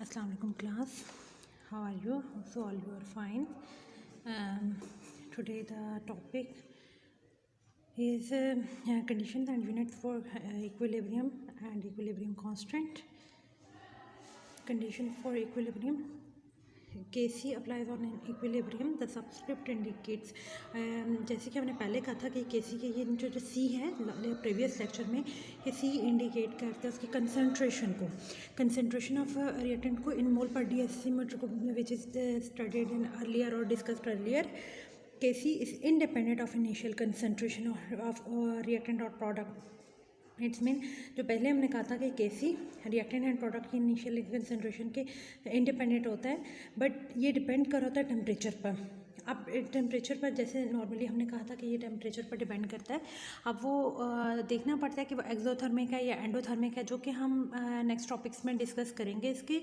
Assalamu alaikum class. How are you? So all you are fine. Today the topic is conditions and units for equilibrium and equilibrium constant. Condition for equilibrium. Kc applies on an equilibrium. The subscript indicates जैसे कि हमने पहले कहा था कि Kc के ये जो C है प्रीवियस लेक्चर में ये C इंडिकेट करता है उसकी कंसनट्रेशन ऑफ रिएक्टेंट को इन मोल पर DSC मीटर को which is studied in earlier और discussed earlier. Kc is independent of initial concentration of reactant or product. It's mean जो पहले हमने कहा था कि Kc रिएक्टेंट एंड प्रोडक्ट की इनिशियल कंसनट्रेशन के इंडिपेंडेंट होता है, बट ये डिपेंड कर होता है टेम्परेचर पर. अब टेम्परेचर पर जैसे नॉर्मली हमने कहा था कि ये टेम्परेचर पर डिपेंड करता है. अब वो देखना पड़ता है कि वो एक्सोथर्मिक है या एंडोथर्मिक है, जो कि हम नेक्स्ट टॉपिक्स में डिस्कस करेंगे इसके.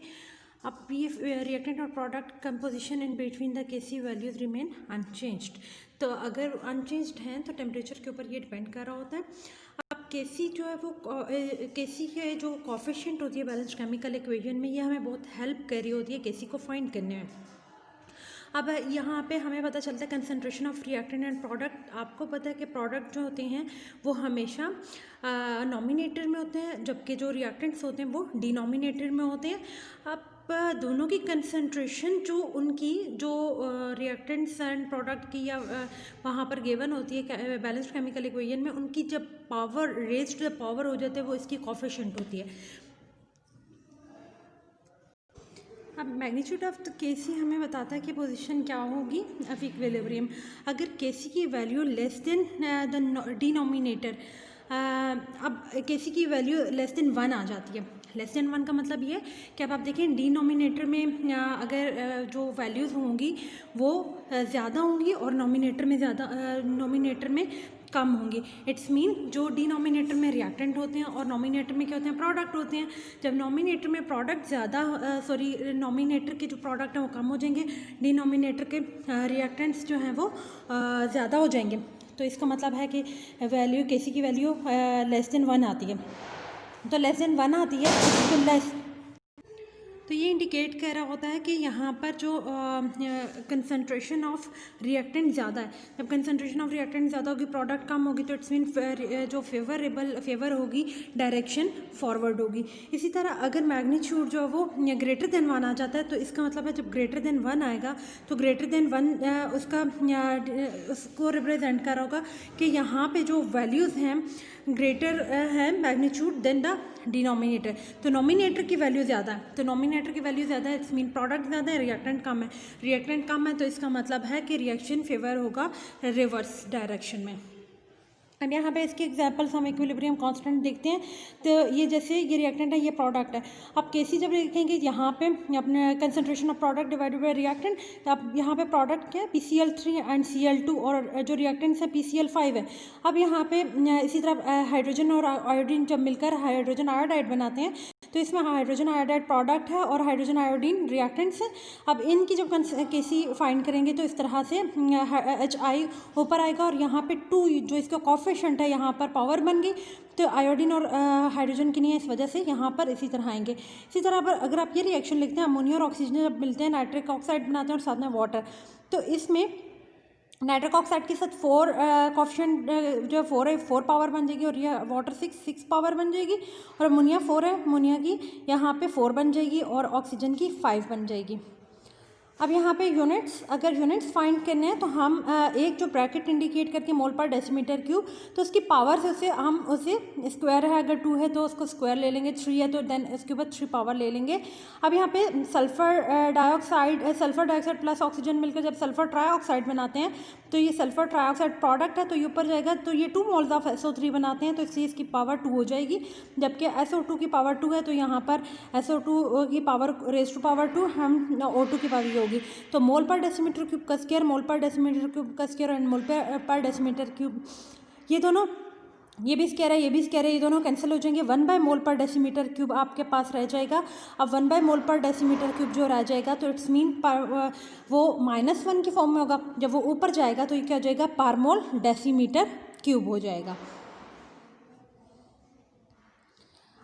अब ये रिएक्टेंट और product composition in between the Kc values remain unchanged. तो अगर अनचेंज्ड हैं तो टेम्परेचर के ऊपर ये डिपेंड कर रहा होता है. अब Kc जो है वो Kc के जो कोफिशिएंट होती है बैलेंस्ड केमिकल इक्वेशन में, ये हमें बहुत हेल्प कर रही होती है Kc को फाइंड करने में. अब यहाँ पे हमें पता चलता है concentration of reactant and product. आपको पता है कि प्रोडक्ट जो होते हैं वो हमेशा नॉमिनेटर में होते हैं, जबकि जो रिएक्टेंट्स होते हैं वो डिनोमिनेटर में होते हैं. अब दोनों की कंसंट्रेशन जो उनकी जो रिएक्टेंट्स एंड प्रोडक्ट की या वहाँ पर गिवन होती है बैलेंस्ड केमिकल इक्वेशन में, उनकी जब power raised to the power हो जाते हैं वो इसकी कोफिशिएंट होती है. अब मैग्नीट्यूड ऑफ द Kc हमें बताता है कि पोजीशन क्या होगी ऑफ इक्विलिब्रियम. अगर Kc की value less than the denominator, अब Kc की वैल्यू लेस देन 1 आ जाती है. लेस देन 1 का मतलब ये कि अब आप देखें डिनोमिनेटर में अगर जो वैल्यूज़ होंगी वो ज़्यादा होंगी और नॉमिनेटर में कम होंगी. इट्स मीन जो डिनोमिनेटर में रिएक्टेंट होते हैं और नॉमिनेटर में क्या होते हैं, प्रोडक्ट होते हैं. जब नॉमिनेटर में प्रोडक्ट नॉमिनेटर के जो प्रोडक्ट हैं वो कम हो जाएंगे, डिनोमिनेटर के रिएक्टेंट्स जो हैं वो ज़्यादा हो जाएंगे. तो इसका मतलब है कि वैल्यू Kc की वैल्यू लेस देन 1 आती है. तो लेस देन 1 आती है तो ये इंडिकेट कर रहा होता है कि यहाँ पर जो कंसंट्रेशन ऑफ रिएक्टेंट ज़्यादा है. जब कंसंट्रेशन ऑफ रिएक्टेंट ज़्यादा होगी, प्रोडक्ट कम होगी, तो इट्स मीन जो फेवर होगी डायरेक्शन फॉरवर्ड होगी. इसी तरह अगर मैग्नीट्यूड जो है वो ग्रेटर देन 1 आ जाता है, तो इसका मतलब है जब ग्रेटर देन 1 आएगा तो ग्रेटर देन 1 उसको रिप्रेजेंट कर रहा होगा कि यहाँ पे जो वैल्यूज़ हैं ग्रेटर है मैग्नीट्यूड देन द डिनोमिनेटर. तो नॉमिनेटर की वैल्यू ज़्यादा है, तो नॉमिनेटर की वैल्यू ज़्यादा है, इट्स मीन प्रोडक्ट ज़्यादा है, रिएक्टेंट कम है. रिएक्टेंट कम है तो इसका मतलब है कि रिएक्शन फेवर होगा रिवर्स डायरेक्शन में. अब यहाँ पे इसके एग्जांपल्स हम इक्विलिब्रियम कांस्टेंट देखते हैं. तो ये जैसे ये रिएक्टेंट है, ये प्रोडक्ट है. अब Kc जब देखेंगे यहाँ पे अपने concentration of product divided by reactant, अब यहाँ पे प्रोडक्ट क्या है PCl3 एंड Cl2 और जो रिएक्टेंट्स है PCl5 है. अब यहाँ पे इसी तरह हाइड्रोजन और आयोडीन जब मिलकर हाइड्रोजन आयोडाइड बनाते हैं, तो इसमें हाइड्रोजन आयोडाइड प्रोडक्ट है और हाइड्रोजन आयोडीन रिएक्टेंट्स है. अब इनकी जब Kc फाइंड करेंगे तो इस तरह से Hi ऊपर आएगा और यहाँ पे 2 जो इसका कोफिशिएंट है यहाँ पर पावर बन गई, तो आयोडीन और हाइड्रोजन की नहीं है, इस वजह से यहाँ पर इसी तरह आएंगे. इसी तरह पर अगर आप ये रिएक्शन लिखते हैं, अमोनिया और ऑक्सीजन जब मिलते हैं नाइट्रिक ऑक्साइड बनाते हैं और साथ में वाटर, तो इसमें नाइट्रिक ऑक्साइड के साथ 4 कोफिशिएंट जो 4 है 4 पावर बन जाएगी और यह वाटर 6 पावर बन जाएगी. और अमोनिया 4 है, अमोनिया की यहाँ पे 4 बन जाएगी और ऑक्सीजन की 5 बन जाएगी. अब यहाँ पे यूनिट्स, अगर यूनिट्स फाइंड करने हैं तो हम एक जो ब्रैकेट इंडिकेट करके मोल पर डेसीमीटर क्यूब, तो उसकी पावर से उसे स्क्वायर है, अगर 2 है तो उसको स्क्वायर ले लेंगे, 3 है तो देन इसके ऊपर 3 पावर ले लेंगे. अब यहाँ पे सल्फ़र डाइऑक्साइड प्लस ऑक्सीजन मिलकर जब सल्फ़र ट्राइऑक्साइड बनाते हैं, तो ये सल्फ़र ट्राइऑक्साइड प्रोडक्ट है, तो ये ऊपर जाएगा तो ये 2 मोल्स ऑफ SO3 बनाते हैं, तो इसलिए इसकी पावर 2 हो जाएगी. जबकि SO2 की पावर 2 है, तो यहाँ पर SO2 की पावर रेज़ टू पावर 2 हम O2 की पावर होगी. तो मोल पर डेसीमीटर क्यूब का स्क्वायर, मोल पर डेसीमीटर क्यूब का स्क्वायर एंड मोल पर डेसीमीटर क्यूब, ये दोनों, ये भी स्क्वायर है, ये भी स्क्वायर है, ये दोनों कैंसिल हो जाएंगे. 1 बाय मोल पर डेसीमीटर क्यूब आपके पास रह जाएगा. अब 1 बाय मोल पर डेसीमीटर क्यूब जो रह जाएगा तो इट्स मीन वो -1 की फॉर्म में होगा. जब वो ऊपर जाएगा तो ये क्या हो जाएगा, पर मोल डेसीमीटर क्यूब हो जाएगा.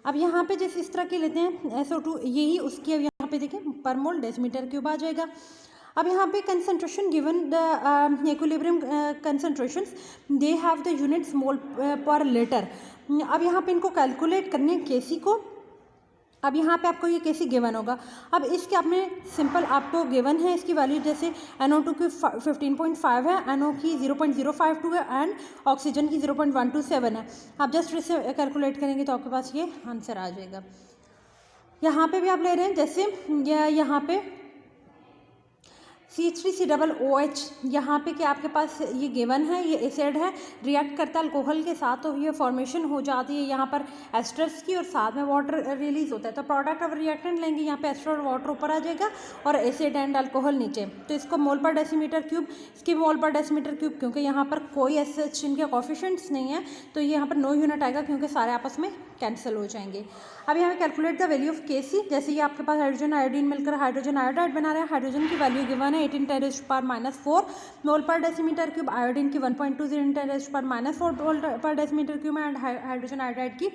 अब यहाँ पे जैसे इस तरह के लेते हैं SO2, यही उसकी अब यहाँ पे देखिए पर मोल डेसीमीटर क्यूब आ जाएगा। अब यहाँ पे concentration given the equilibrium concentrations they have the units mole per litre. अब यहाँ पे इनको कैलकुलेट करने केसी को। अब यहाँ पे आपको ये केसी गिवन होगा। अब इसके आपने सिंपल आपको गिवन है इसकी वैल्यू, जैसे NO2 की 15.5 है, NO की 0.052 है एंड ऑक्सीजन की 0.127 है। आप जस्ट इसे कैलकुलेट करेंगे तो आपके पास ये आंसर आ जाएगा। यहाँ पे भी आप ले रहे हैं जैसे यहाँ पे C3COOH, यहाँ पे क्या आपके पास ये गिवन है, ये एसिड है, रिएक्ट करता है अल्कोहल के साथ तो ये फॉर्मेशन हो जाती है यहाँ पर एस्टर्स की और साथ में वाटर रिलीज होता है। तो प्रोडक्ट ऑफ रिएक्टेंट लेंगे, यहाँ पे एस्टर और वाटर ऊपर आ जाएगा और एसिड एंड अल्कोहल नीचे। तो इसको मोल पर डेसीमीटर क्यूब, इसकी मोल पर डेसीमीटर क्यूब, क्योंकि यहाँ पर कोई ऐसे इनके कोफिशिएंट्स नहीं है तो ये यहाँ पर नो यूनिट आएगा क्योंकि सारे आपस में कैंसिल हो जाएंगे। अब यहाँ पे calculate the value of KC, जैसे ये आपके पास हाइड्रोजन आयोडीन मिलकर हाइड्रोजन आयोडाइड बना रहा है। हाइड्रोजन की वैल्यू गिवन है 18×10⁻⁴ मोल पर डेसीमीटर क्यूब, आयोडीन की 1.20 10⁻⁴ मोल पर decimetre cube and hydrogen iodide की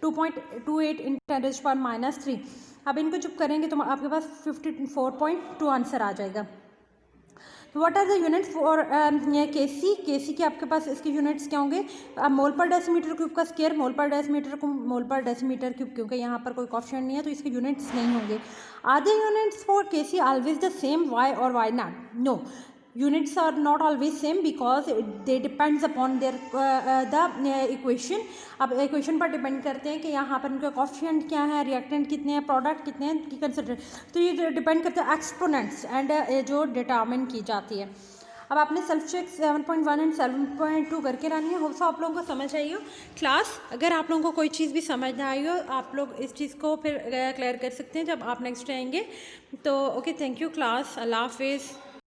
2.28 10⁻3। अब इनको जब करेंगे तो आपके पास 54.2 आंसर आ जाएगा। What are the units for Kc के आपके पास इसके यूनिट्स क्या होंगे? अब मोल पर डेसीमीटर क्यूब का स्क्वायर, मोल पर डेसीमीटर को मोल पर डेसीमीटर क्यूब, क्योंकि यहाँ पर कोई कोएफिशिएंट नहीं है तो इसके यूनिट्स नहीं होंगे। Are the units for Kc always the same, why और why not? No, units are not always same because they depends upon their the equation। अब इक्वेशन पर डिपेंड करते हैं कि यहाँ पर उनका कोफिशिएंट क्या है, रिएक्टेंट कितने हैं, प्रोडक्ट कितने हैं की कंसिडरेट, तो ये डिपेंड करते हैं एक्सपोनेंट्स एंड जो डिटरमिन की जाती है। अब आपने सेल्फ चेक 7.1 एंड 7.2 करके रहनी है। होप सो आप लोगों को समझ आई हो क्लास। अगर आप लोगों को कोई चीज़ भी समझ ना आई हो आप लोग इस चीज़ को फिर क्लियर कर सकते हैं जब आप नेक्स्ट आएंगे। तो ओके, थैंक यू क्लास, अल्लाह हाफिज़।